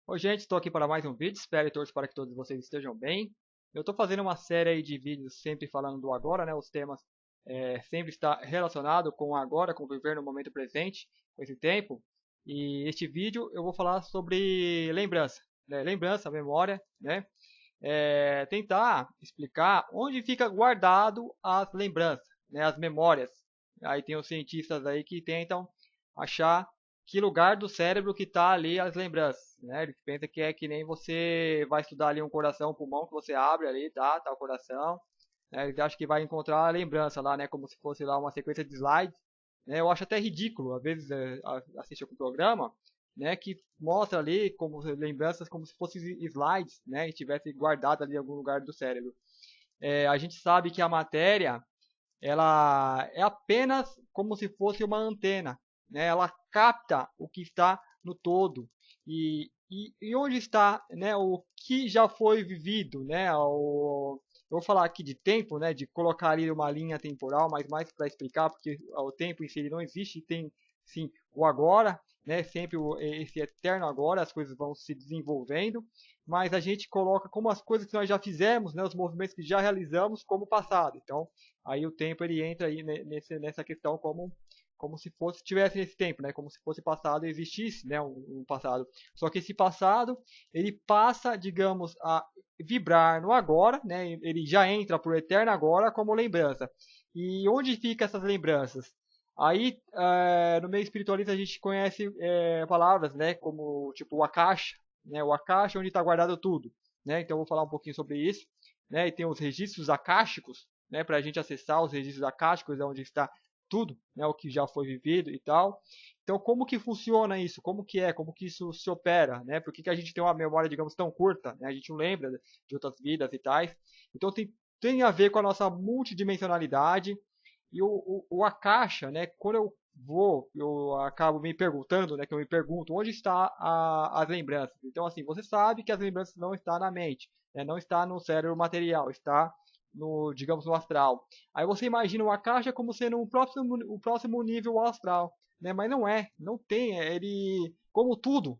Oi, gente, estou aqui para mais um vídeo. Espero e torço para que todos vocês estejam bem. Eu estou fazendo uma série aí de vídeos sempre falando do agora, né? Os temas sempre está relacionado com o agora, com viver no momento presente, com esse tempo. E este vídeo eu vou falar sobre lembrança, né? Lembrança, memória, né? Tentar explicar onde fica guardado as lembranças, né? As memórias. Aí tem os cientistas aí que tentam achar que lugar do cérebro que está ali as lembranças, né? Ele pensa que é que nem você vai estudar ali um coração, um pulmão que você abre ali, tá o coração, né? Ele acha que vai encontrar a lembrança lá, né? Como se fosse lá uma sequência de slides, né? Eu acho até ridículo, às vezes assistir um programa, né? Que mostra ali como lembranças como se fossem slides, né? E tivesse guardado ali em algum lugar do cérebro. A gente sabe que a matéria ela é apenas como se fosse uma antena, né? Ela capta o que está no todo e onde está, né? O que já foi vivido, né? Eu vou falar aqui de tempo, né? De colocar ali uma linha temporal, mas mais para explicar, porque o tempo em si ele não existe, tem sim o agora, né? Sempre esse eterno agora, as coisas vão se desenvolvendo, mas a gente coloca como as coisas que nós já fizemos, né? Os movimentos que já realizamos como passado. Então aí o tempo ele entra aí nessa questão como se fosse tivesse esse tempo, né? Como se fosse passado e existisse, né? Um passado. Só que esse passado ele passa, digamos, a vibrar no agora, né? Ele já entra pro eterno agora como lembrança. E onde fica essas lembranças? Aí, no meio espiritualista a gente conhece palavras, né? Como tipo o akasha, né? O akasha é onde está guardado tudo, né? Então eu vou falar um pouquinho sobre isso, né? E tem os registros akáshicos, né, para a gente acessar os registros acásticos, onde está tudo, né, o que já foi vivido e tal. Então, como que funciona isso? Como que isso se opera, né? Por que a gente tem uma memória, digamos, tão curta, né? A gente não lembra de outras vidas e tais. Então, tem a ver com a nossa multidimensionalidade e o Akasha, né? Quando eu acabo me perguntando, né? Que eu me pergunto onde está as lembranças. Então, assim, você sabe que as lembranças não estão na mente, né? Não está no cérebro material, está no, digamos, no astral. Aí você imagina o Akasha como sendo o próximo nível astral, né? Mas não é, não tem, ele como tudo,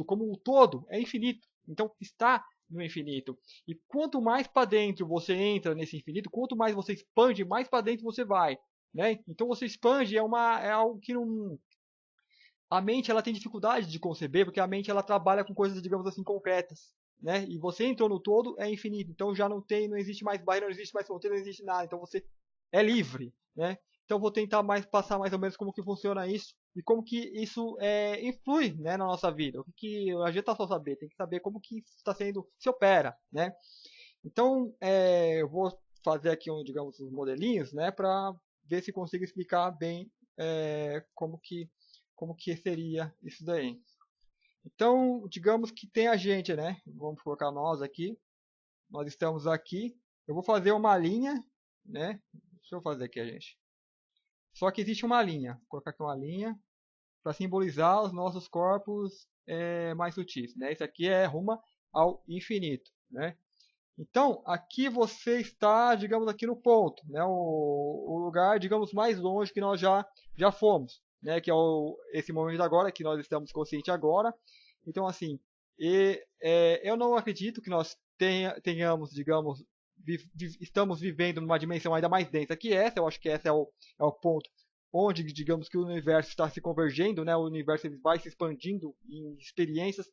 como um todo, é infinito. Então está no infinito. E quanto mais para dentro você entra nesse infinito, quanto mais você expande, mais para dentro você vai, né? Então você expande é algo que não a mente ela tem dificuldade de conceber, porque a mente ela trabalha com coisas, digamos assim, concretas, né? E você entrou no todo, é infinito. Então já não existe mais barreira, não existe mais fronteira, não existe nada. Então você é livre, né? Então vou tentar passar mais ou menos como que funciona isso e como que isso influi, né, na nossa vida. O que a gente tá só saber, tem que saber como que está sendo, se opera, né? Então eu vou fazer aqui digamos, os modelinhos, né, para ver se consigo explicar bem como que seria isso daí. Então, digamos que tem a gente, né? Vamos colocar nós aqui. Nós estamos aqui. Eu vou fazer uma linha, né? Deixa eu fazer aqui, a gente. Só que existe uma linha. Vou colocar aqui uma linha para simbolizar os nossos corpos mais sutis, né? Isso aqui é rumo ao infinito, né? Então, aqui você está, digamos, aqui no ponto, né? O lugar, digamos, mais longe que nós já fomos, né? Que é esse momento agora, que nós estamos conscientes agora. Então, assim, eu não acredito que nós tenhamos, digamos, estamos vivendo numa dimensão ainda mais densa que essa. Eu acho que esse é o ponto onde, digamos, que o universo está se convergendo, né? O universo ele vai se expandindo em experiências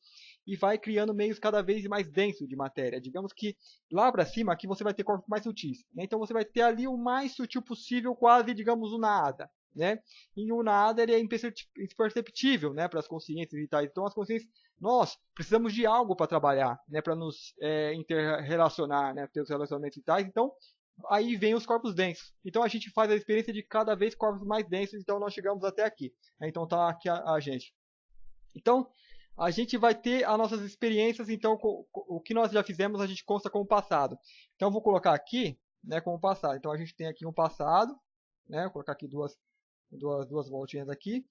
e vai criando meios cada vez mais densos de matéria. Digamos que lá para cima aqui você vai ter corpos mais sutis, né? Então você vai ter ali o mais sutil possível, quase, digamos, o nada, né? E o nada ele é imperceptível, né, para as consciências vitais. Então as consciências, nós precisamos de algo para trabalhar, né, para nos interrelacionar, né, ter os relacionamentos vitais. Então aí vem os corpos densos. Então a gente faz a experiência de cada vez corpos mais densos. Então nós chegamos até aqui. Né? Então tá aqui a gente. Então a gente vai ter as nossas experiências. Então o que nós já fizemos a gente consta como passado. Então eu vou colocar aqui, né, como passado. Então a gente tem aqui um passado, né? Vou colocar aqui duas voltinhas aqui.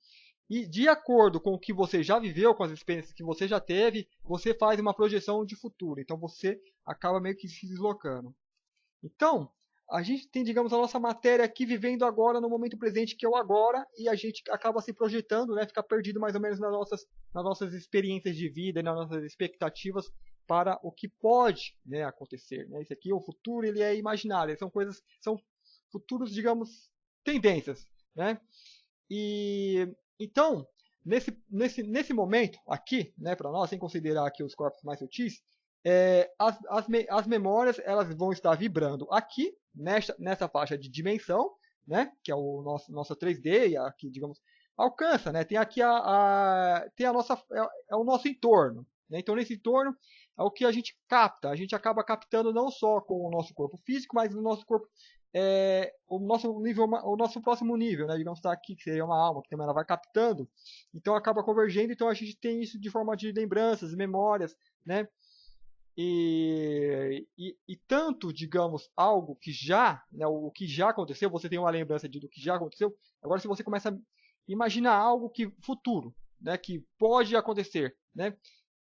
E de acordo com o que você já viveu, com as experiências que você já teve, você faz uma projeção de futuro. Então você acaba meio que se deslocando. Então, a gente tem, digamos, a nossa matéria aqui vivendo agora, no momento presente, que é o agora, e a gente acaba se projetando, né, fica perdido mais ou menos nas nossas experiências de vida, nas nossas expectativas para o que pode, né, acontecer. Né? Isso aqui, o futuro, ele é imaginário, são coisas, são futuros, digamos, tendências. Né? E então, nesse momento aqui, né, para nós, sem considerar aqui os corpos mais sutis, as memórias elas vão estar vibrando aqui, nessa faixa de dimensão, né, que é o nosso 3D, e aqui, digamos, alcança, né, tem aqui tem a nossa, é o nosso entorno. Né, então, nesse entorno, é o que a gente capta. A gente acaba captando não só com o nosso corpo físico, mas o nosso corpo o nosso próximo nível, né? Digamos que está aqui, que seria uma alma, que também ela vai captando, então acaba convergendo, então a gente tem isso de forma de lembranças, memórias, né? E tanto, digamos, algo que já, né, o que já aconteceu, você tem uma lembrança do que já aconteceu, agora se você começa a imaginar algo que futuro, né, que pode acontecer, né?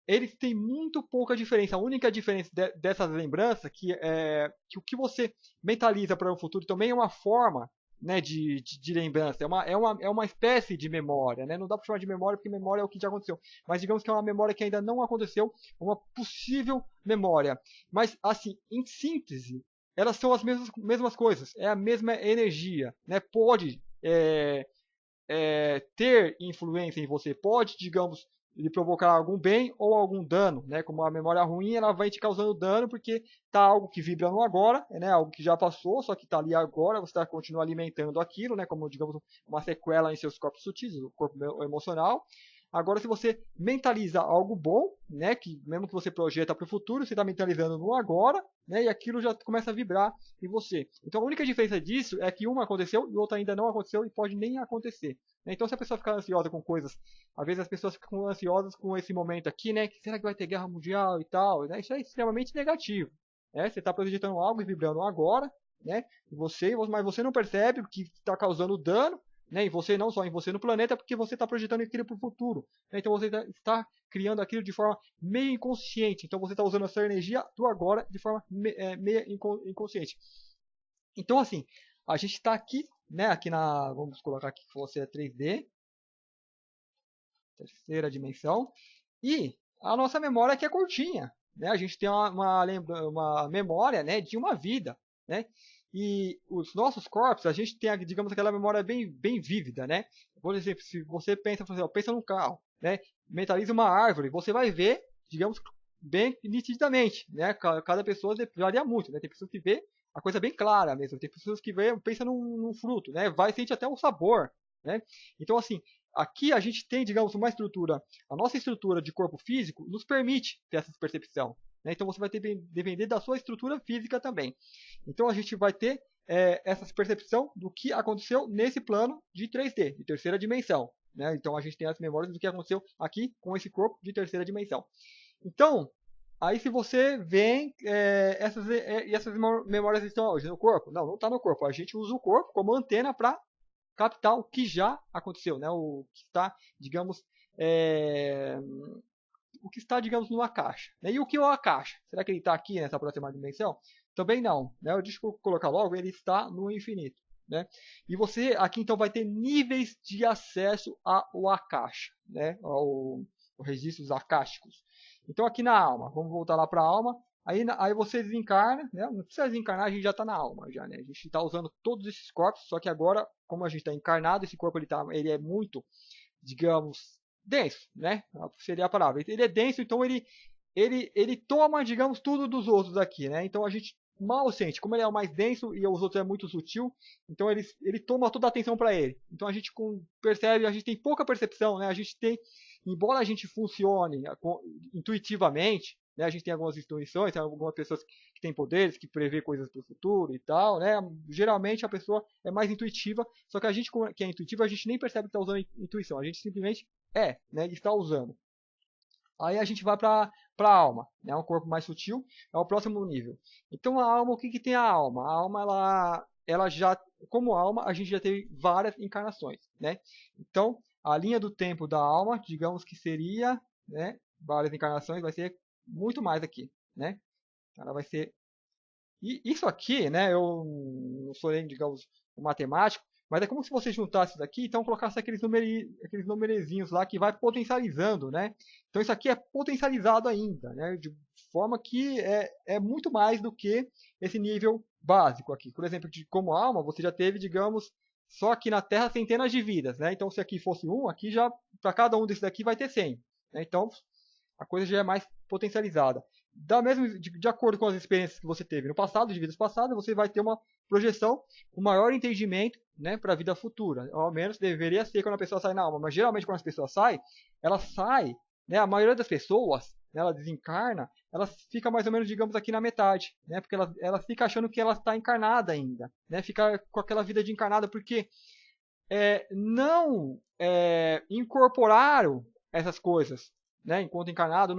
Eles têm muito pouca diferença. A única diferença dessas lembranças é que o que você mentaliza para o futuro também é uma forma, né, de lembrança. É uma espécie de memória. Né? Não dá para chamar de memória porque memória é o que já aconteceu. Mas digamos que é uma memória que ainda não aconteceu, uma possível memória. Mas, assim, em síntese, elas são as mesmas coisas. É a mesma energia. Né? Pode ter influência em você. Pode, digamos, lhe provocar algum bem ou algum dano, né? Como a memória ruim, ela vai te causando dano porque tá algo que vibra no agora, né? Algo que já passou, só que está ali agora, você está continua alimentando aquilo, né? Como, digamos, uma sequela em seus corpos sutis, o corpo emocional. Agora, se você mentaliza algo bom, né, que mesmo que você projeta para o futuro, você está mentalizando no agora, né, e aquilo já começa a vibrar em você. Então, a única diferença disso é que uma aconteceu e outra ainda não aconteceu e pode nem acontecer. Então, se a pessoa ficar ansiosa com coisas, às vezes as pessoas ficam ansiosas com esse momento aqui, né, que será que vai ter guerra mundial e tal, né, isso é extremamente negativo. Né, você está projetando algo e vibrando agora, né, mas você não percebe o que está causando dano, né, em você, não só em você no planeta, porque você está projetando aquilo para o futuro. Né, então você está criando aquilo de forma meio inconsciente. Então você está usando essa energia do agora de forma meio inconsciente. Então, assim, a gente está aqui, né, vamos colocar aqui que você é 3D, terceira dimensão, e a nossa memória aqui é curtinha. Né, a gente tem uma memória, né, de uma vida. Né, e os nossos corpos, a gente tem, digamos, aquela memória bem vívida, né? Por exemplo, se você pensa num carro, né? Mentaliza uma árvore, você vai ver, digamos, bem nitidamente, né? Cada pessoa varia muito, né? Tem pessoas que vê a coisa bem clara mesmo, tem pessoas que pensam num fruto, né? Sente até o sabor, né? Então, assim, aqui a gente tem, digamos, uma estrutura, a nossa estrutura de corpo físico nos permite ter essa percepção. Né? Então você vai depender da sua estrutura física também. Então a gente vai ter essa percepção do que aconteceu nesse plano de 3D, de terceira dimensão. Né? Então a gente tem as memórias do que aconteceu aqui com esse corpo de terceira dimensão. Então, aí se você vê essas memórias estão hoje no corpo? Não está no corpo. A gente usa o corpo como antena para captar o que já aconteceu, né? O que está, digamos, numa caixa. Né? E o que é uma caixa? Será que ele está aqui nessa próxima dimensão? Também não. Né? Deixa eu colocar logo, ele está no infinito. Né? E você aqui então vai ter níveis de acesso ao Akasha, né? Ao registros acásticos. Então aqui na alma, vamos voltar lá para a alma. Aí você desencarna, né? Não precisa desencarnar, a gente já está na alma, já, né? A gente está usando todos esses corpos, só que agora, como a gente está encarnado, esse corpo ele é muito, digamos, denso, né? Seria a palavra. Ele é denso, então ele toma, digamos, tudo dos outros aqui, né? Então a gente mal sente. Como ele é o mais denso e os outros é muito sutil, então ele toma toda a atenção para ele. Então a gente percebe, a gente tem pouca percepção, né? A gente tem, embora a gente funcione intuitivamente, né? A gente tem algumas intuições, tem algumas pessoas que têm poderes, que prevê coisas para o futuro e tal, né? Geralmente a pessoa é mais intuitiva, só que a gente que é intuitiva, a gente nem percebe que está usando intuição, a gente simplesmente né? Está usando. Aí a gente vai para a alma, né? Um corpo mais sutil, é o próximo nível. Então a alma, o que tem a alma? A alma, ela já, como alma, a gente já teve várias encarnações, né? Então a linha do tempo da alma, digamos que seria, né? Várias encarnações, vai ser muito mais aqui, né? Ela vai ser E isso aqui, né, eu não sou nem, digamos, um matemático, mas é como se você juntasse isso daqui, então colocasse aqueles numerezinhos lá que vai potencializando, né? Então isso aqui é potencializado ainda, né? De forma que é muito mais do que esse nível básico aqui. Por exemplo, como alma, você já teve, digamos, só aqui na Terra centenas de vidas, né? Então se aqui fosse um, aqui já, para cada um desses daqui vai ter 100, né? Então a coisa já é mais potencializada. De acordo com as experiências que você teve no passado, de vidas passadas, você vai ter uma projeção, um maior entendimento, né, para a vida futura. Ao menos deveria ser quando a pessoa sai na alma. Mas geralmente quando as pessoas saem, ela sai, né, a maioria das pessoas, né, ela desencarna, ela fica mais ou menos, digamos, aqui na metade, né, porque ela fica achando que ela está encarnada ainda, né, fica com aquela vida de encarnada, porque não incorporaram essas coisas, né, enquanto encarnado,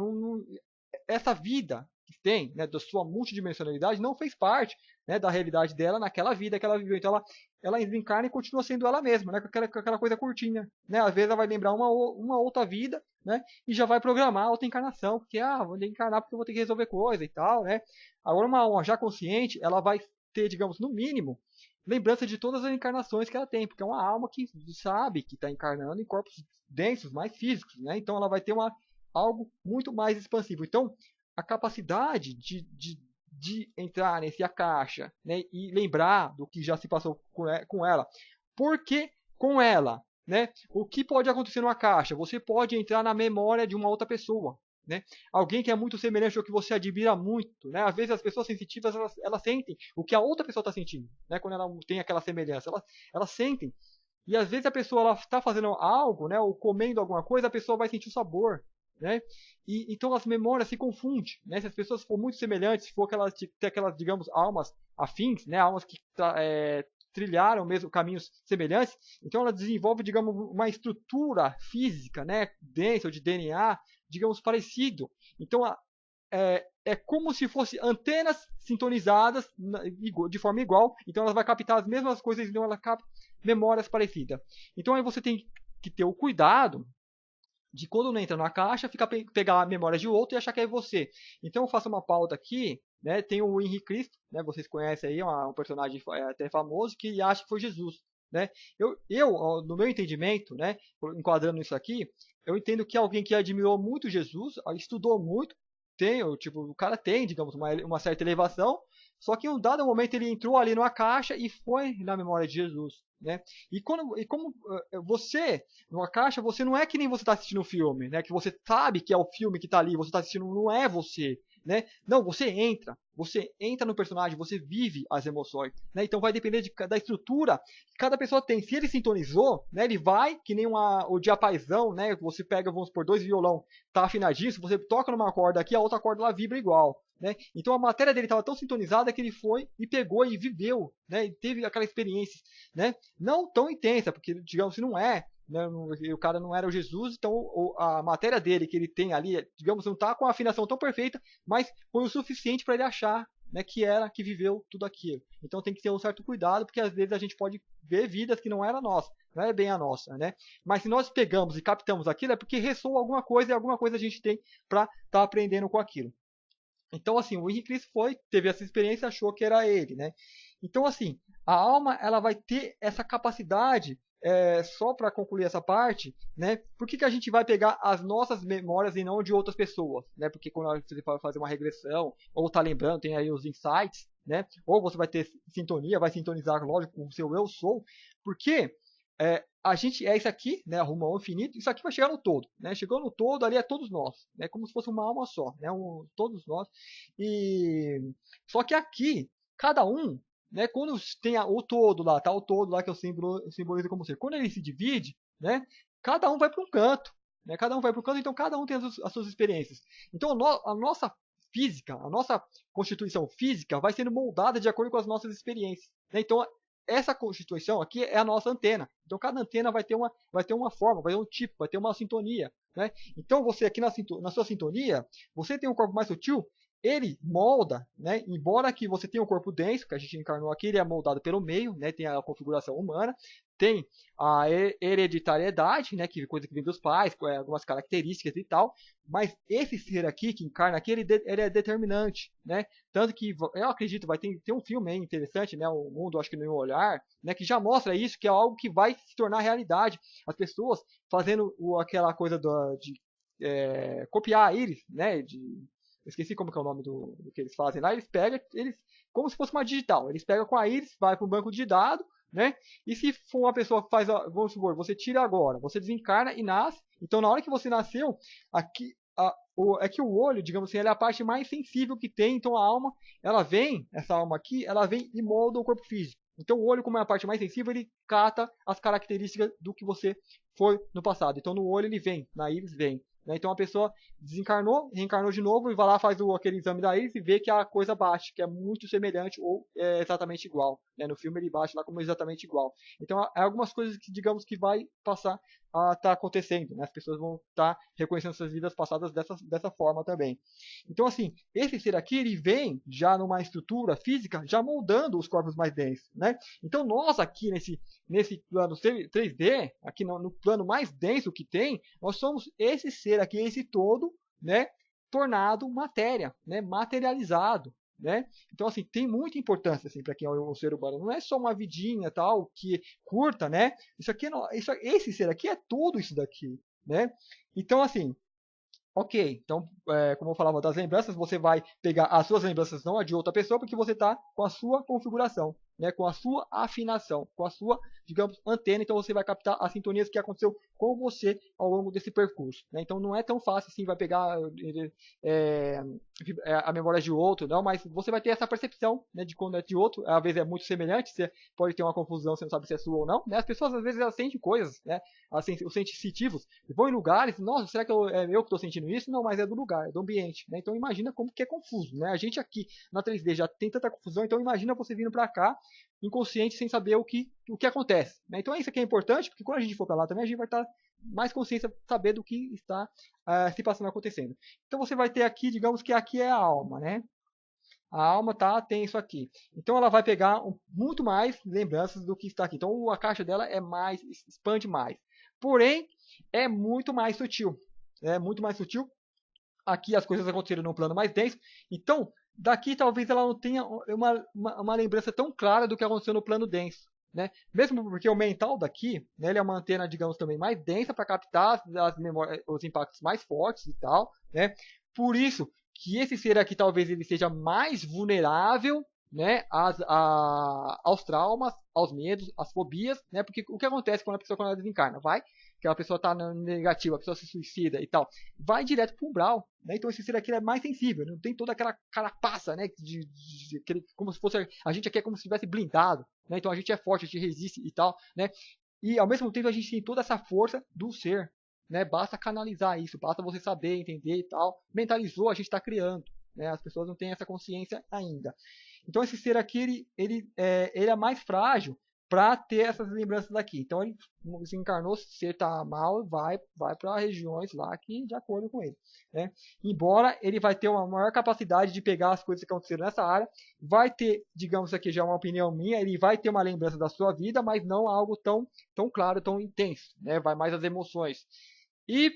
essa vida que tem, né, da sua multidimensionalidade, não fez parte, né, da realidade dela naquela vida que ela viveu. Então ela desencarna e continua sendo ela mesma, né, com aquela coisa curtinha. Né? Às vezes ela vai lembrar uma outra vida, né, e já vai programar outra encarnação, porque vou encarnar porque eu vou ter que resolver coisa e tal. Né? Agora uma alma já consciente, ela vai ter, digamos, no mínimo, lembrança de todas as encarnações que ela tem, porque é uma alma que sabe que está encarnando em corpos densos, mais físicos. Né? Então ela vai ter algo muito mais expansivo. Então, a capacidade de entrar nesse caixa, né, e lembrar do que já se passou com ela. Porque com ela, né, o que pode acontecer numa caixa? Você pode entrar na memória de uma outra pessoa. Né? Alguém que é muito semelhante ao que você admira muito. Né? Às vezes as pessoas sensitivas elas sentem o que a outra pessoa está sentindo. Né? Quando ela tem aquela semelhança. Elas sentem. E às vezes a pessoa está fazendo algo, né, ou comendo alguma coisa, a pessoa vai sentir o sabor. Né? Então as memórias se confundem. Né? Se as pessoas forem muito semelhantes, se for ter aquelas, digamos, almas afins, né? Almas que trilharam mesmo caminhos semelhantes, então ela desenvolve, digamos, uma estrutura física, né, densa, ou de DNA, digamos, parecido. Então é como se fossem antenas sintonizadas de forma igual, então ela vai captar as mesmas coisas, então ela capta memórias parecidas. Então aí você tem que ter o cuidado de quando não entra na caixa, pegar a memória de outro e achar que é você. Então eu faço uma pauta aqui, né? Tem o Henrique Cristo, né? Vocês conhecem aí, um personagem até famoso que acha que foi Jesus, né? No meu entendimento, né? Enquadrando isso aqui, eu entendo que alguém que admirou muito Jesus, estudou muito, o cara tem, digamos, uma certa elevação, só que em um dado momento ele entrou ali numa caixa e foi na memória de Jesus. Né? E como você, numa caixa, você não é que nem você está assistindo um filme, né? Que você sabe que é o filme que está ali, você está assistindo, não é você. Né? Não, você entra no personagem, você vive as emoções. Né? Então vai depender da estrutura que cada pessoa tem. Se ele sintonizou, né, ele vai, que nem o diapasão, né? Você pega, vamos supor, 2 violão, tá afinadíssimo, você toca numa corda aqui, a outra corda lá vibra igual. Né? Então a matéria dele estava tão sintonizada que ele foi e pegou e viveu, né? E teve aquela experiência, né? Não tão intensa, porque digamos se não é, né? O cara não era o Jesus, então a matéria dele que ele tem ali, digamos, não está com a afinação tão perfeita, mas foi o suficiente para ele achar, né, que viveu tudo aquilo. Então tem que ter um certo cuidado, porque às vezes a gente pode ver vidas que não era nossa, não é bem a nossa, né? Mas se nós pegamos e captamos aquilo, é porque ressoa alguma coisa e alguma coisa a gente tem para estar aprendendo com aquilo. Então, assim, o Henrique Cristo teve essa experiência e achou que era ele, né? Então, assim, a alma, ela vai ter essa capacidade, só para concluir essa parte, né? Por que a gente vai pegar as nossas memórias e não de outras pessoas, né? Porque quando você vai fazer uma regressão, ou tá lembrando, tem aí os insights, né? Ou você vai ter sintonia, vai sintonizar, lógico, com o seu eu sou, porque a gente é isso aqui, né, rumo ao infinito, isso aqui vai chegar no todo, né? Chegou no todo, ali é todos nós, né? Como se fosse uma alma só, né? Todos nós. E só que aqui, cada um, né, quando tem o todo lá, tá o todo lá que eu simbolizo como ser. Quando ele se divide, né, cada um vai para um canto, né? Cada um vai para um canto, então cada um tem as suas experiências. Então a nossa física, a nossa constituição física vai sendo moldada de acordo com as nossas experiências, né? Então essa constituição aqui é a nossa antena. Então cada antena vai ter uma forma, vai ter um tipo, vai ter uma sintonia. Né? Então você aqui na sua sintonia, você tem um corpo mais sutil, ele molda, né? Embora que você tenha um corpo denso, que a gente encarnou aqui, ele é moldado pelo meio, né? Tem a configuração humana, tem a hereditariedade, né? Que coisa que vem dos pais, algumas características e tal. Mas esse ser aqui que encarna aqui, ele é determinante, né? Tanto que eu acredito vai ter um filme aí interessante, né? O Mundo Acho que no Olhar, né? Que já mostra isso, que é algo que vai se tornar realidade. As pessoas fazendo aquela coisa de copiar a íris, né? Esqueci como que é o nome do que eles fazem lá. Eles pegam, como se fosse uma digital. Eles pegam com a íris, vai para o banco de dados, né? E se for uma pessoa que faz, vamos supor, você tira agora, você desencarna e nasce. Então, na hora que você nasceu, aqui é que o olho, digamos assim, ele é a parte mais sensível que tem. Então, a alma, essa alma aqui, ela vem e molda o corpo físico. Então, o olho, como é a parte mais sensível, ele cata as características do que você foi no passado. Então, no olho ele vem, na íris vem. Né? Então, a pessoa desencarnou, reencarnou de novo e vai lá, faz aquele exame da íris e vê que a coisa bate, que é muito semelhante ou é exatamente igual. Né? No filme ele bate lá como exatamente igual. Então, há algumas coisas que, digamos, que vai passar a estar acontecendo. Né? As pessoas vão estar reconhecendo suas vidas passadas dessa forma também. Então, assim, esse ser aqui, ele vem já numa estrutura física, já moldando os corpos mais densos. Né? Então, nós aqui nesse plano 3D, aqui no plano mais denso que tem, nós somos esse ser aqui, esse todo, né, tornado matéria, né, materializado, né? Então assim, tem muita importância assim para quem é o ser humano. Não é só uma vidinha tal que curta, né? Isso aqui esse ser aqui é tudo isso daqui, né? Então assim, ok, então, como eu falava das lembranças, você vai pegar as suas lembranças, não a de outra pessoa, porque você está com a sua configuração, né, com a sua afinação, com a sua, digamos, antena. Então você vai captar as sintonias que aconteceu com você ao longo desse percurso. Né? Então não é tão fácil assim, vai pegar é, a memória de outro, não, mas você vai ter essa percepção, né, de quando é de outro. Às vezes é muito semelhante, você pode ter uma confusão, você não sabe se é sua ou não. Né? As pessoas às vezes elas sentem coisas, né? Os sensitivos vão em lugares, nossa, será que é eu que estou sentindo isso? Não, mas é do lugar, é do ambiente. Né? Então imagina como que é confuso. Né? A gente aqui na 3D já tem tanta confusão, então imagina você vindo para cá inconsciente sem saber o que acontece. Né? Então isso aqui é importante, porque quando a gente for para lá também, a gente vai estar mais consciência saber do que está se passando acontecendo. Então você vai ter aqui, digamos que aqui é a alma, né? A alma tem isso aqui. Então ela vai pegar muito mais lembranças do que está aqui. Então a caixa dela expande mais. Porém, é muito mais sutil. É muito mais sutil. Aqui as coisas aconteceram num plano mais denso. Então, daqui talvez ela não tenha uma lembrança tão clara do que aconteceu no plano denso. Né? Mesmo porque o mental daqui, né, ele é uma antena, digamos, também mais densa para captar os impactos mais fortes e tal. Né? Por isso que esse ser aqui talvez ele seja mais vulnerável, né, aos traumas, aos medos, às fobias, né? Porque o que acontece quando ela desencarna? Aquela pessoa está negativa, a pessoa se suicida e tal, vai direto para o umbral. Né? Então esse ser aqui é mais sensível, não tem toda aquela carapaça, né? Como se fosse a gente aqui é como se estivesse blindado. Né? Então a gente é forte, a gente resiste e tal. Né? E ao mesmo tempo a gente tem toda essa força do ser. Né? Basta canalizar isso, basta você saber, entender e tal. Mentalizou, a gente está criando. Né? As pessoas não têm essa consciência ainda. Então esse ser aqui ele é mais frágil para ter essas lembranças aqui. Então ele se encarnou, se ser tá mal, vai para regiões lá que de acordo com ele. Né? Embora ele vai ter uma maior capacidade de pegar as coisas que aconteceram nessa área, vai ter, digamos aqui já uma opinião minha, ele vai ter uma lembrança da sua vida, mas não algo tão claro, tão intenso. Né? Vai mais as emoções. E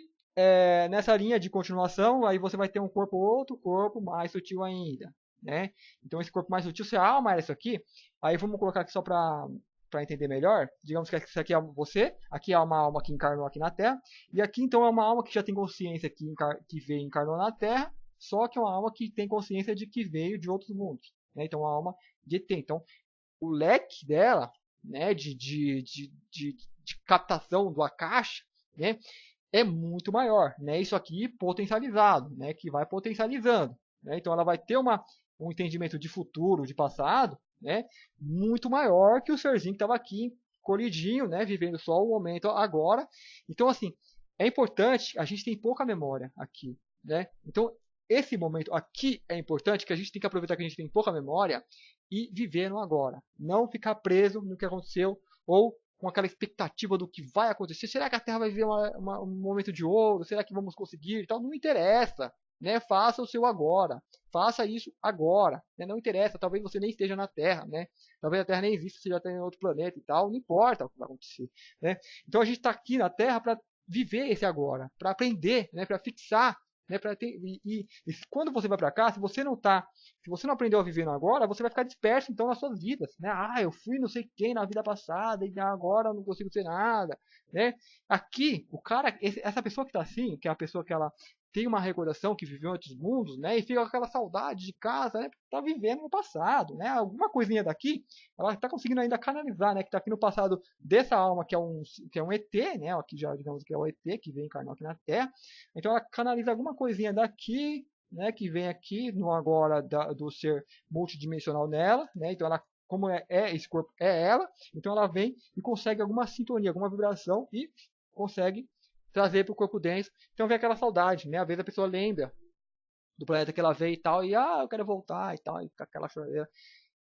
nessa linha de continuação, aí você vai ter um outro corpo mais sutil ainda. Né? Então esse corpo mais sutil, se a alma é isso aqui, aí vamos colocar aqui só para entender melhor. Digamos que isso aqui é você, aqui é uma alma que encarnou aqui na Terra, e aqui então é uma alma que já tem consciência que veio e encarnou na Terra, só que é uma alma que tem consciência de que veio de outros mundos. Né? Então é uma alma de ET. Então o leque dela, né, de captação do Akasha, né, é muito maior. Né? Isso aqui potencializado, né, que vai potencializando. Né? Então ela vai ter um entendimento de futuro, de passado, né, muito maior que o serzinho que estava aqui colidinho, né, vivendo só o momento agora. Então, assim, é importante, a gente tem pouca memória aqui. Né? Então, esse momento aqui é importante, que a gente tem que aproveitar que a gente tem pouca memória e viver no agora. Não ficar preso no que aconteceu ou com aquela expectativa do que vai acontecer. Será que a Terra vai viver um momento de ouro? Será que vamos conseguir? Então, não interessa. né? Faça o seu agora. Faça isso agora, né? Não interessa, talvez você nem esteja na Terra, né? Talvez a Terra nem exista, você já está em outro planeta e tal, não importa o que vai acontecer, né? Então a gente está aqui na Terra para viver esse agora, para aprender, né? Para fixar, né? Para ter e quando você vai para cá, se você não aprendeu a viver no agora, você vai ficar disperso então nas suas vidas, né? Ah, eu fui não sei quem na vida passada e agora eu não consigo ser nada, né? Aqui, o cara, essa pessoa que está assim, que é a pessoa que ela tem uma recordação que viveu em outros mundos, né? E fica com aquela saudade de casa, né? Tá vivendo no passado, né? Alguma coisinha daqui, ela tá conseguindo ainda canalizar, né? Que tá aqui no passado dessa alma que é um ET, né? Aqui já digamos que é o ET que vem encarnar aqui na Terra. Então ela canaliza alguma coisinha daqui, né? Que vem aqui no agora do ser multidimensional nela, né? Então ela como esse corpo é ela, então ela vem e consegue alguma sintonia, alguma vibração e consegue trazer para o corpo denso. Então vem aquela saudade, né? Às vezes a pessoa lembra do planeta que ela veio e tal, e eu quero voltar e tal, e fica aquela choreira.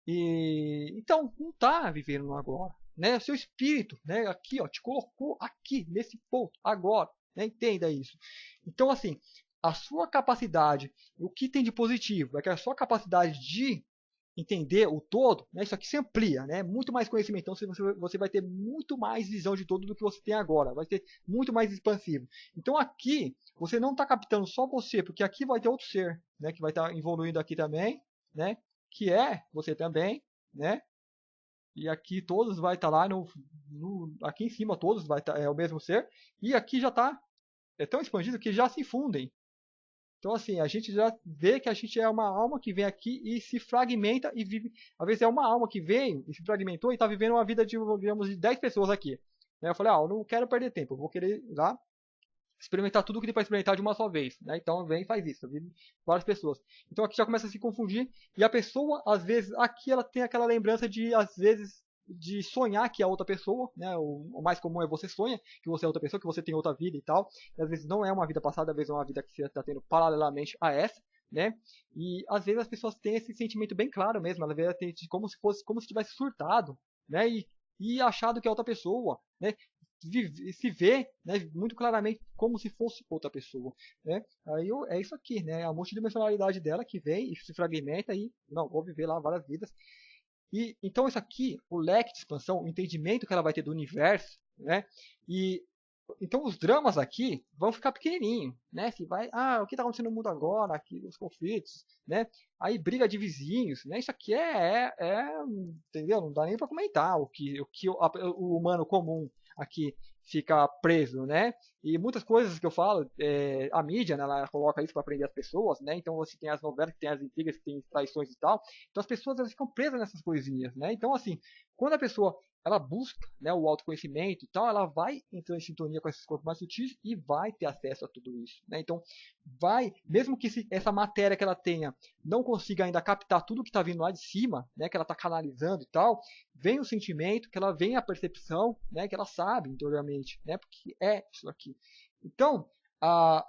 E então não está vivendo no agora, né? O seu espírito, né? Aqui, ó, te colocou aqui nesse ponto agora, né? Entenda isso. Então assim, a sua capacidade, o que tem de positivo é que a sua capacidade de entender o todo, né, isso aqui se amplia, né, muito mais conhecimento, então você vai ter muito mais visão de todo do que você tem agora, vai ser muito mais expansivo. Então aqui, você não está captando só você, porque aqui vai ter outro ser, né, que vai estar evoluindo aqui também, né, que é você também, né, e aqui todos vai estar lá aqui em cima todos vai estar, é o mesmo ser, e aqui já está tão expandido que já se fundem. Então, assim, a gente já vê que a gente é uma alma que vem aqui e se fragmenta e vive. Às vezes é uma alma que veio e se fragmentou e está vivendo uma vida de, digamos, de 10 pessoas aqui. Eu falei, eu não quero perder tempo, eu vou querer ir lá experimentar tudo que tem para experimentar de uma só vez. Né? Então, vem e faz isso, vive várias pessoas. Então, aqui já começa a se confundir e a pessoa, às vezes, aqui ela tem aquela lembrança de, às vezes, de sonhar que é outra pessoa, né? O mais comum é você sonha que você é outra pessoa, que você tem outra vida e tal. E às vezes não é uma vida passada, às vezes é uma vida que você está tendo paralelamente a essa, né? E às vezes as pessoas têm esse sentimento bem claro mesmo, às vezes tem como se fosse como se tivesse surtado, né? E achado que é outra pessoa, né? Se vê, né, muito claramente como se fosse outra pessoa, né? Aí é isso aqui, né? A multidimensionalidade dela que vem e se fragmenta e não vou viver lá várias vidas. E então isso aqui, o leque de expansão, o entendimento que ela vai ter do universo, né? E então os dramas aqui vão ficar pequenininho, né? Se vai, o que está acontecendo no mundo agora, aqui os conflitos, né? Aí briga de vizinhos, né? Isso aqui entendeu? Não dá nem para comentar o humano comum aqui fica preso, né? E muitas coisas que eu falo, a mídia, né, ela coloca isso para prender as pessoas, né? Então você tem as novelas, que tem as intrigas, que tem traições e tal. Então as pessoas elas ficam presas nessas coisinhas, né? Então assim, quando a pessoa ela busca, né, o autoconhecimento e tal, ela vai entrar em sintonia com esses corpos mais sutis e vai ter acesso a tudo isso, né? Então mesmo que essa matéria que ela tenha não consiga ainda captar tudo que está vindo lá de cima, né, que ela está canalizando e tal, vem o sentimento, que ela vem a percepção, né, que ela sabe interiormente, né, porque é isso aqui. Então,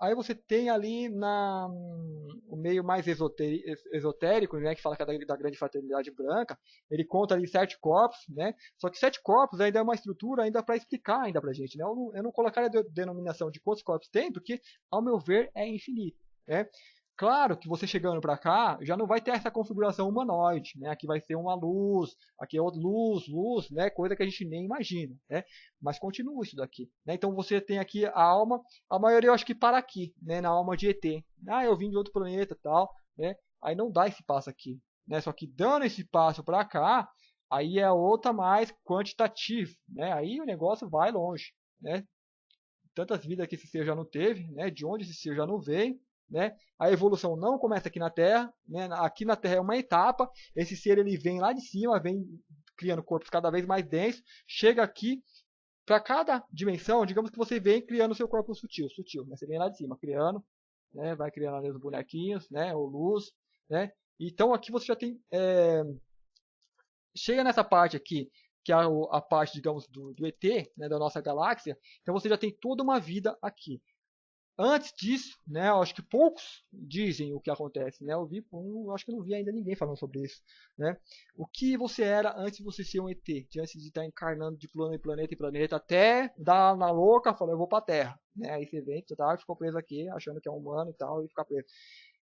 aí você tem ali o meio mais esotérico, né, que fala que é da grande fraternidade branca, ele conta ali 7 corpos, né, só que 7 corpos ainda é uma estrutura ainda para explicar ainda pra gente, né, eu não colocaria a denominação de quantos corpos tem, porque ao meu ver é infinito, né. Claro que você chegando para cá já não vai ter essa configuração humanoide, né? Aqui vai ser uma luz, aqui é outra luz, né? Coisa que a gente nem imagina, né? Mas continua isso daqui, né? Então você tem aqui a alma, a maioria eu acho que para aqui, né? Na alma de ET. Eu vim de outro planeta, tal, né? Aí não dá esse passo aqui, né? Só que dando esse passo para cá, aí é outra mais quantitativa, né? Aí o negócio vai longe, né? Tantas vidas que esse ser já não teve, né? De onde esse ser já não veio. Né? A evolução não começa aqui na Terra, né? Aqui na Terra é uma etapa. Esse ser ele vem lá de cima, vem criando corpos cada vez mais densos, chega aqui para cada dimensão, digamos que você vem criando seu corpo sutil, né? Você vem lá de cima criando, né? Vai criando ali os bonequinhos, né? Ou luz, né? Então aqui você já tem chega nessa parte aqui que é a parte, digamos, do ET, né? Da nossa galáxia. Então você já tem toda uma vida aqui. antes disso, né, eu acho que poucos dizem o que acontece, né? Eu acho que eu não vi ainda ninguém falando sobre isso, né? O que você era antes de você ser um ET, antes de estar encarnando de planeta em planeta, até dar na louca, falar eu vou para a Terra, né? Aí você vem, tá, ficou preso aqui, achando que é humano e tal, e fica preso.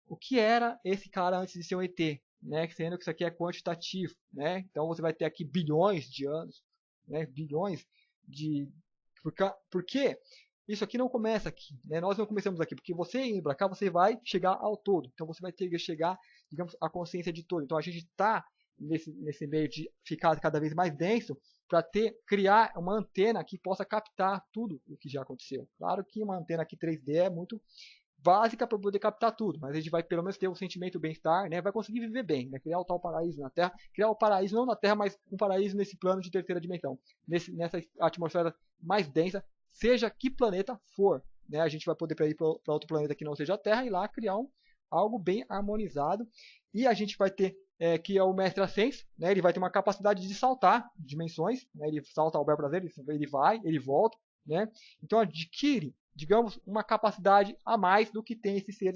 O que era esse cara antes de ser um ET, né? Sendo que isso aqui é quantitativo, né? Então você vai ter aqui bilhões de anos, né? Bilhões de porque isso aqui não começa aqui, né? Nós não começamos aqui, porque você indo para cá, você vai chegar ao todo. Então você vai ter que chegar, digamos, à consciência de todo. Então a gente está nesse meio de ficar cada vez mais denso para criar uma antena que possa captar tudo o que já aconteceu. Claro que uma antena aqui 3D é muito básica para poder captar tudo, mas a gente vai pelo menos ter um sentimento bem-estar, né? Vai conseguir viver bem, né? Criar o tal paraíso na Terra, criar o paraíso não na Terra, mas um paraíso nesse plano de terceira dimensão, nessa atmosfera mais densa, seja que planeta for, né? A gente vai poder ir para outro planeta que não seja a Terra e lá criar algo bem harmonizado, e a gente vai ter que é o Mestre Ascenso, né? Ele vai ter uma capacidade de saltar dimensões, né? Ele salta ao bel prazer, ele vai, ele volta, né? Então adquire, digamos, uma capacidade a mais do que tem esse ser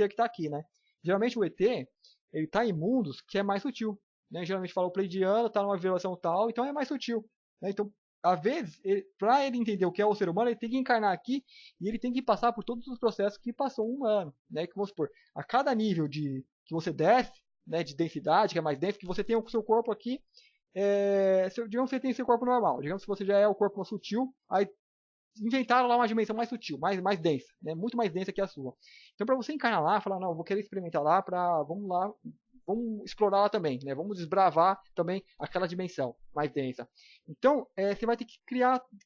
que está aqui, né? Geralmente o ET, ele está em mundos que é mais sutil, né? Geralmente fala o pleidiano, está numa vibração tal, então é mais sutil, né? Então, às vezes, para ele entender o que é o ser humano, ele tem que encarnar aqui e ele tem que passar por todos os processos que passou um humano, né? Que vamos supor, a cada nível que você desce, né, de densidade, que é mais denso, que você tem o seu corpo aqui, digamos que você tem seu corpo normal, digamos que você já é o corpo mais sutil, aí inventaram lá uma dimensão mais sutil, mais densa, né? Muito mais densa que a sua. Então, para você encarnar lá, falar, não, vou querer experimentar lá, vamos lá, vamos explorar lá também, né? Vamos desbravar também aquela dimensão mais densa. Então, você vai ter que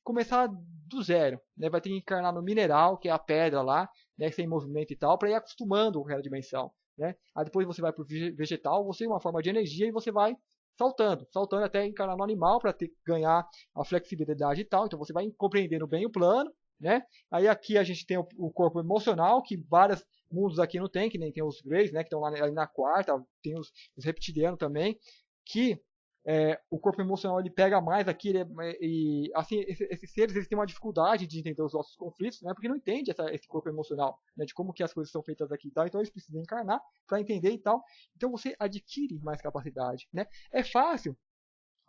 começar do zero, né? Vai ter que encarnar no mineral, que é a pedra lá, né? Sem movimento e tal, para ir acostumando com aquela dimensão, né? Aí depois você vai para o vegetal, você é uma forma de energia e você vai saltando até encarnar no animal para ganhar a flexibilidade e tal. Então você vai compreendendo bem o plano, né? Aí aqui a gente tem o corpo emocional, que vários mundos aqui não tem, que nem tem os Greys, né? Que estão lá na quarta, tem os reptilianos também, que o corpo emocional ele pega mais aqui, e assim, esses seres eles têm uma dificuldade de entender os nossos conflitos, né? Porque não entende esse corpo emocional, né? De como que as coisas são feitas aqui e tal. Então eles precisam encarnar para entender e tal. Então você adquire mais capacidade, né? É fácil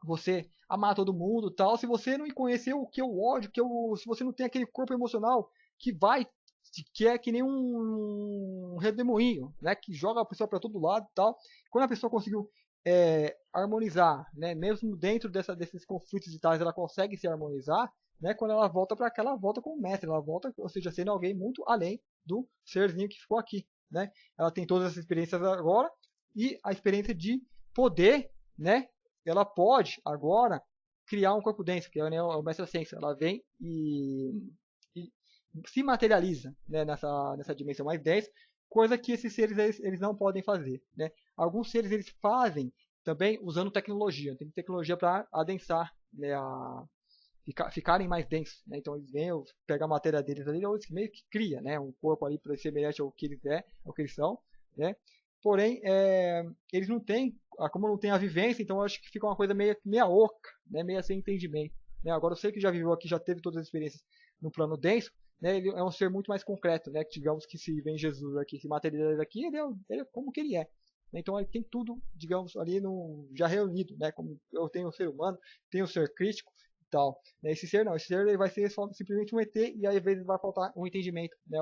você amar todo mundo e tal, se você não conhecer o que é o ódio, se você não tem aquele corpo emocional que é que nem um redemoinho, né, que joga a pessoa para todo lado e tal. Quando a pessoa conseguiu harmonizar, né, mesmo dentro desses conflitos e tais, ela consegue se harmonizar, né, quando ela volta para cá, ela volta como mestre, ela volta, ou seja, sendo alguém muito além do serzinho que ficou aqui, né. Ela tem todas essas experiências agora e a experiência de poder, né, ela pode agora criar um corpo denso, que é o Mestre Ascenso. Ela vem e se materializa, né, nessa dimensão mais densa, coisa que esses seres eles não podem fazer, né? Alguns seres eles fazem também usando tecnologia. Tem tecnologia para adensar, né, ficarem mais densos, né? Então eles vêm pegar a matéria deles ali, eles meio que cria, né, um corpo ali para semelhante ao que eles ao que eles são, né? Porém, eles não têm, como não tem a vivência, então eu acho que fica uma coisa meia oca, né? Meio sem entendimento, né? Agora eu sei que já viveu aqui, já teve todas as experiências no plano denso, né? Ele é um ser muito mais concreto, né? Que digamos que se vem Jesus aqui, se materializa aqui, ele é como que ele é. Então ele tem tudo, digamos, ali já reunido, né? Como eu tenho o ser humano, tenho o ser crítico e tal. Né? Esse ser não, esse ser ele vai ser simplesmente um ET e aí às vezes vai faltar um entendimento, né?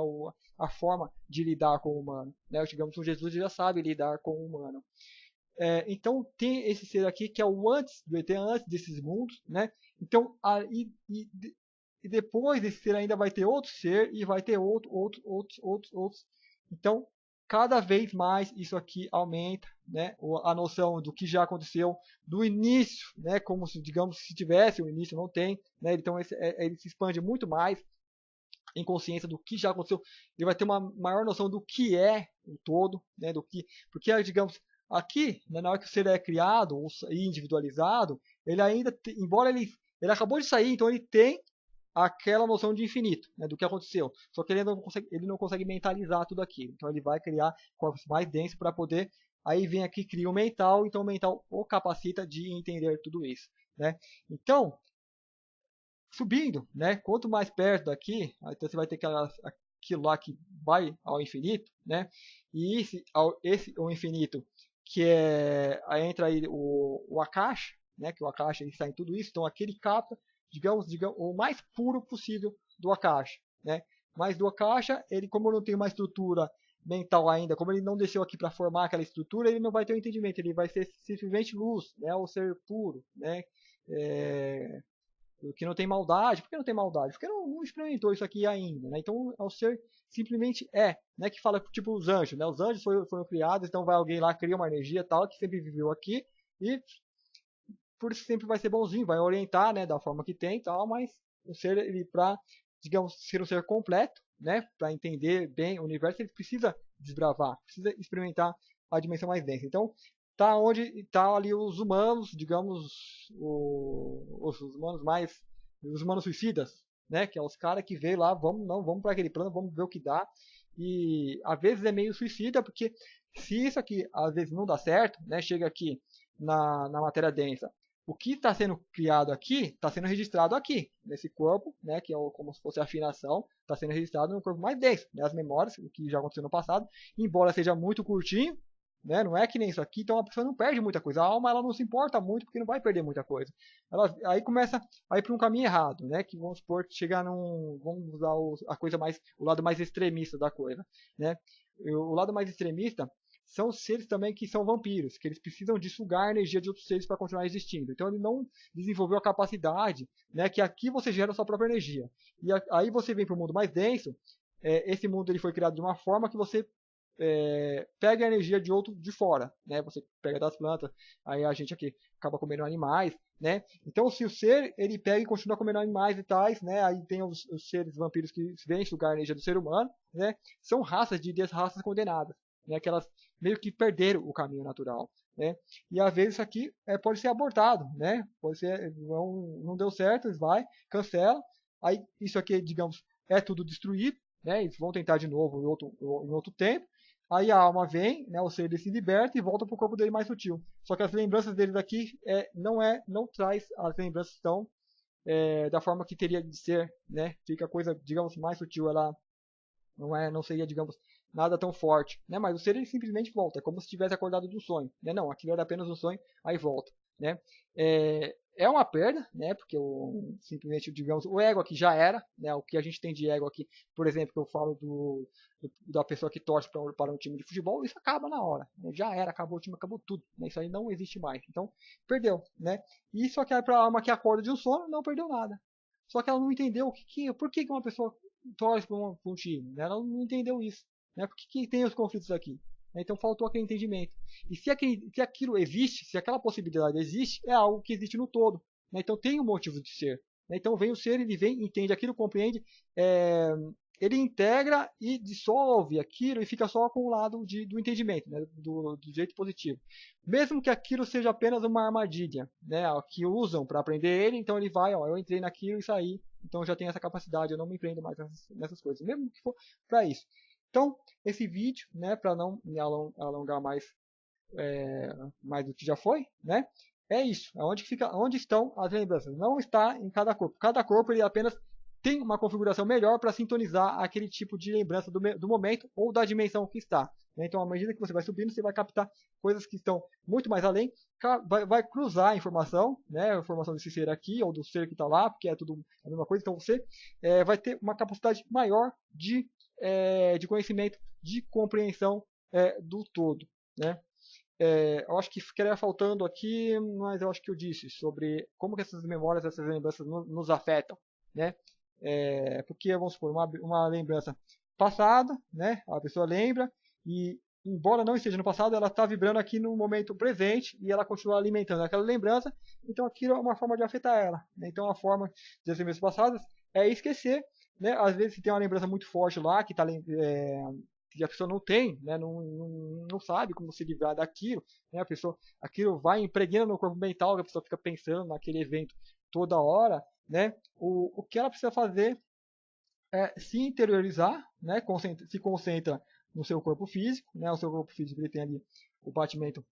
A forma de lidar com o humano, né? Digamos, o Jesus já sabe lidar com o humano. Então tem esse ser aqui que é o antes do ET, antes desses mundos, né? Então e depois desse ser ainda vai ter outro ser e vai ter outros. Então cada vez mais isso aqui aumenta, né? A noção do que já aconteceu do início, né? Como se digamos se tivesse o início, não tem, né? Então ele se expande muito mais em consciência do que já aconteceu. Ele vai ter uma maior noção do que é o todo, né? Porque digamos aqui, né, na hora que o ser é criado e individualizado, ele ainda, embora ele acabou de sair, então ele tem aquela noção de infinito, né, do que aconteceu. Só que ele não consegue mentalizar tudo aquilo. Então ele vai criar corpos mais densos para poder. Aí vem aqui cria o mental, então o mental o capacita de entender tudo isso, né? Então subindo, né? Quanto mais perto daqui, então você vai ter aquilo lá que vai ao infinito, né? E esse o infinito, que aí entra aí o Akasha, né? Que o Akasha está em tudo isso, então aquele capta, digamos, o mais puro possível do Akasha, né? Mas do Akasha, ele, como não tem uma estrutura mental ainda, como ele não desceu aqui para formar aquela estrutura, ele não vai ter o entendimento, ele vai ser simplesmente luz, né? O ser puro, né? É, que não tem maldade. Por que não tem maldade? Porque não experimentou isso aqui ainda, né? Então o ser simplesmente né? Que fala tipo os anjos, né? Os anjos foram criados, então vai alguém lá, cria uma energia tal, que sempre viveu aqui, e por isso sempre vai ser bonzinho, vai orientar, né? Da forma que tem e tal, mas o ser, ele para, digamos, ser um ser completo, né? Para entender bem o universo, ele precisa desbravar, precisa experimentar a dimensão mais densa. Então, tá onde tá ali os humanos, digamos, os humanos mais, os humanos suicidas, né? Que é os caras que veem lá, vamos para aquele plano, vamos ver o que dá. E às vezes é meio suicida, porque se isso aqui às vezes não dá certo, né? Chega aqui na matéria densa, o que está sendo criado aqui está sendo registrado aqui, nesse corpo, né, que é como se fosse a afinação, está sendo registrado no corpo mais denso, né, as memórias, o que já aconteceu no passado, embora seja muito curtinho, né, não é que nem isso aqui, então a pessoa não perde muita coisa, a alma ela não se importa muito porque não vai perder muita coisa, ela aí começa a ir para um caminho errado, né, que vamos supor que chegar vamos usar a coisa mais, o lado mais extremista da coisa, né, o lado mais extremista são seres também que são vampiros, que eles precisam de sugar a energia de outros seres para continuar existindo. Então ele não desenvolveu a capacidade, né, que aqui você gera a sua própria energia. E aí você vem para o mundo mais denso, esse mundo ele foi criado de uma forma que você pega a energia de outro de fora, né? Você pega das plantas, aí a gente aqui acaba comendo animais, né? Então se o ser ele pega e continua comendo animais e tais, né? Aí tem os seres vampiros que vêm sugar a energia do ser humano, né? São raças de raças condenadas, né? Que elas meio que perderam o caminho natural, né? E às vezes isso aqui pode ser abortado, né? Pode ser não deu certo, eles vai, cancela, aí isso aqui, digamos, é tudo destruído, né? Eles vão tentar de novo em outro tempo. Aí a alma vem, né? O ser ele se liberta e volta para o corpo dele mais sutil. Só que as lembranças dele daqui não traz as lembranças tão da forma que teria de ser, né? Fica a coisa, digamos, mais sutil, ela não seria, digamos, nada tão forte, né? Mas o ser ele simplesmente volta, é como se tivesse acordado de um sonho, né? Não, aquilo era apenas um sonho, aí volta, né? É uma perda, né? Porque simplesmente, digamos, o ego aqui já era, né? O que a gente tem de ego aqui, por exemplo, que eu falo da pessoa que torce para um time de futebol, isso acaba na hora, né? Já era, acabou o time, acabou tudo, né? Isso aí não existe mais, então perdeu, né? E só que para a alma que acorda de um sono, não perdeu nada. Só que ela não entendeu por que uma pessoa torce para um time, né? Ela não entendeu isso, né? Por que tem os conflitos aqui? Então faltou aquele entendimento. E se aquilo existe, se aquela possibilidade existe, é algo que existe no todo, né? Então tem um motivo de ser, né? Então vem o ser, ele vem, entende aquilo, compreende, ele integra e dissolve aquilo e fica só com o lado do entendimento, né? do jeito positivo. Mesmo que aquilo seja apenas uma armadilha, né? Que usam para aprender ele, então ele vai, eu entrei naquilo e saí, então eu já tenho essa capacidade, eu não me prendo mais nessas coisas, mesmo que for para isso. Então, esse vídeo, né, para não me alongar mais, mais do que já foi, né, é isso. Onde estão as lembranças? Não está em cada corpo. Cada corpo ele apenas tem uma configuração melhor para sintonizar aquele tipo de lembrança do momento ou da dimensão que está. Então, à medida que você vai subindo, você vai captar coisas que estão muito mais além, vai cruzar a informação, né, a informação desse ser aqui ou do ser que está lá, porque é tudo a mesma coisa. Então, você vai ter uma capacidade maior de conhecimento, de compreensão do todo, né? Eu acho que ficaria faltando aqui, mas eu acho que eu disse sobre como que essas memórias, essas lembranças nos afetam, né? Porque, vamos supor, uma lembrança passada, né? A pessoa lembra e, embora não esteja no passado, ela está vibrando aqui no momento presente e ela continua alimentando aquela lembrança, então aquilo é uma forma de afetar ela, né? Então a forma das lembranças passadas é esquecer, né? Às vezes se tem uma lembrança muito forte lá, que a pessoa não tem, né? Não sabe como se livrar daquilo, né? Aquilo vai impregnando no corpo mental, que a pessoa fica pensando naquele evento toda hora, né? O que ela precisa fazer é se interiorizar, né? Se concentra no seu corpo físico, né? O seu corpo físico ele tem ali o batimento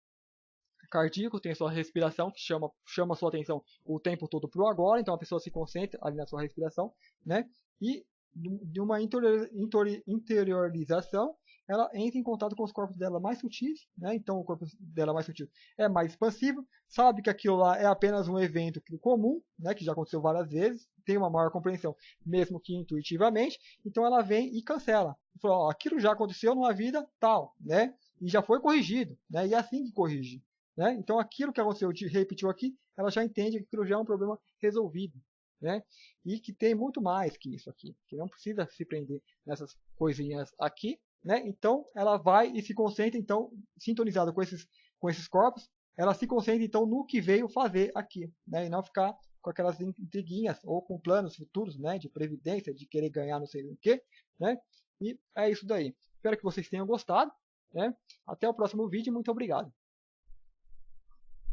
cardíaco, tem a sua respiração que chama a sua atenção o tempo todo para o agora, então a pessoa se concentra ali na sua respiração, né? E de uma interiorização, ela entra em contato com os corpos dela mais sutis, né? Então o corpo dela mais sutil é mais expansivo, sabe que aquilo lá é apenas um evento comum, né? Que já aconteceu várias vezes, tem uma maior compreensão, mesmo que intuitivamente, então ela vem e cancela. Fala, ó, aquilo já aconteceu numa vida tal, né? E já foi corrigido, né? E é assim que corrige. Né? Então aquilo que aconteceu, repetiu aqui, ela já entende que aquilo já é um problema resolvido. Né? E que tem muito mais que isso aqui, que não precisa se prender nessas coisinhas aqui, né? Então ela vai e se concentra, então, sintonizada com esses corpos, ela se concentra então no que veio fazer aqui, né? E não ficar com aquelas intriguinhas ou com planos futuros, né? De previdência, de querer ganhar não sei o que, né? E é isso daí. Espero que vocês tenham gostado, né? Até o próximo vídeo, muito obrigado.